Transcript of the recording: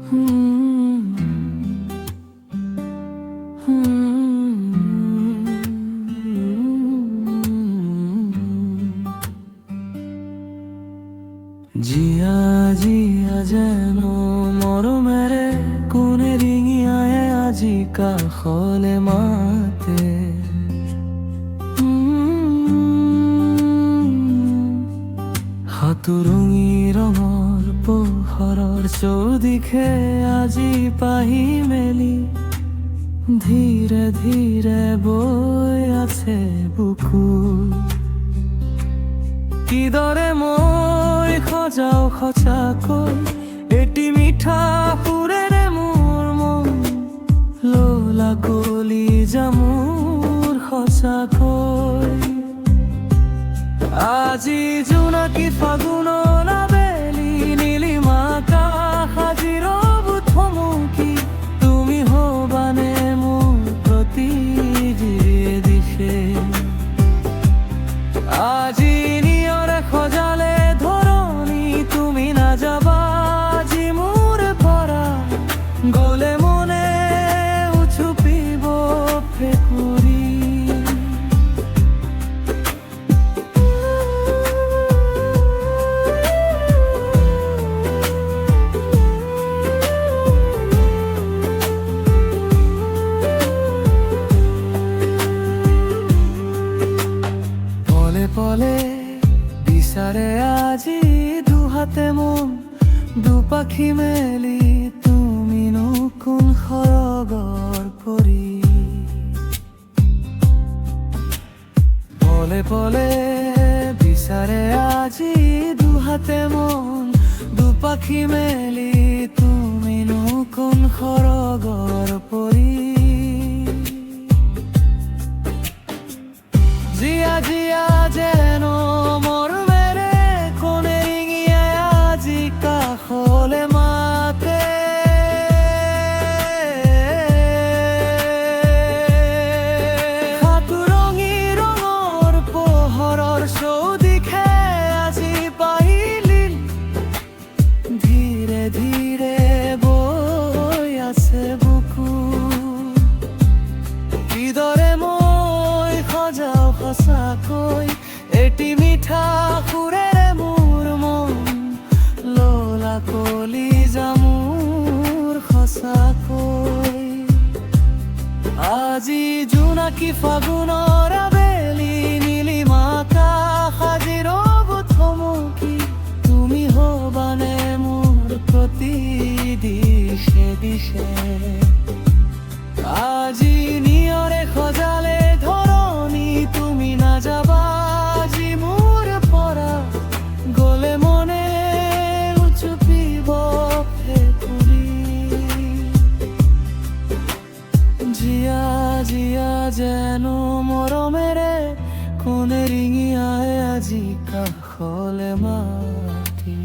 জিয়া জিয়া যেন মরমেৰে কোনে ৰিঙিয়ায়ে আজি কাষলে মাতে। সাতুৰুঙি ৰঙৰ পোহৰৰ চৌদিশে আজি পাহি মেলি ধীৰে ধীৰে বৈ আছে বুকু। কিদৰে মই সজাও সঁচাকৈ এটি মিঠা সুৰেৰে মোৰ মন, লোলা কলিজা মোৰ সঁচাকৈ। আজি জোনাকী ফাগুনৰ আবেলি নীলিমা আকাশ আজি ৰ'ব থমকি, তুমি হবানে মোৰ প্ৰতি দিশে। আজি নিয়ৰে সজালে ধৰণী, তুমি নাযাবা আজি মোৰ পৰা, গলে মনে উচুপিব ফেকুৰি। পলে পলে বিচাৰে আজি দুহাতে মন, দুপাখি মেলি তুমিনো কোন সৰগৰ পৰি। পলে পলে বিচাৰে আজি দুহাতে মন, দুপাখি মেলি তুমিনো কোন সৰগৰ পৰি। জিয়া জিয়া যেন মৰমেৰে কোনে ৰিঙিয়ায়ে আজি কাষলে মাতে। সাতুৰঙি ৰঙৰ পোহৰৰ চৌদিশে আজি পাহিলি ধীৰে ধীৰে বৈ আছে বুকু। কিদৰে মই সজাও সঁচাকৈ এটি মিঠা সুৰেৰে মোৰ মন, লোলা কলিজা মোৰ সঁচাকৈ। আজি জোনাকী ফাগুনৰ আবেলি নীলিমা আকাশ আজি ৰ'ব থমকি, তুমি হবানে মোৰ প্ৰতি দিশে দিশে। আজি নিয়ৰে সজালে ধৰণী, তুমি নাযাবা আজি মোৰ পৰা, গলে মনে উচুপিব ফেকুৰি। জিয়া জিয়া যেন মৰমেৰে কোনে ৰিঙিয়ায়ে আজি কাষলে মাতি।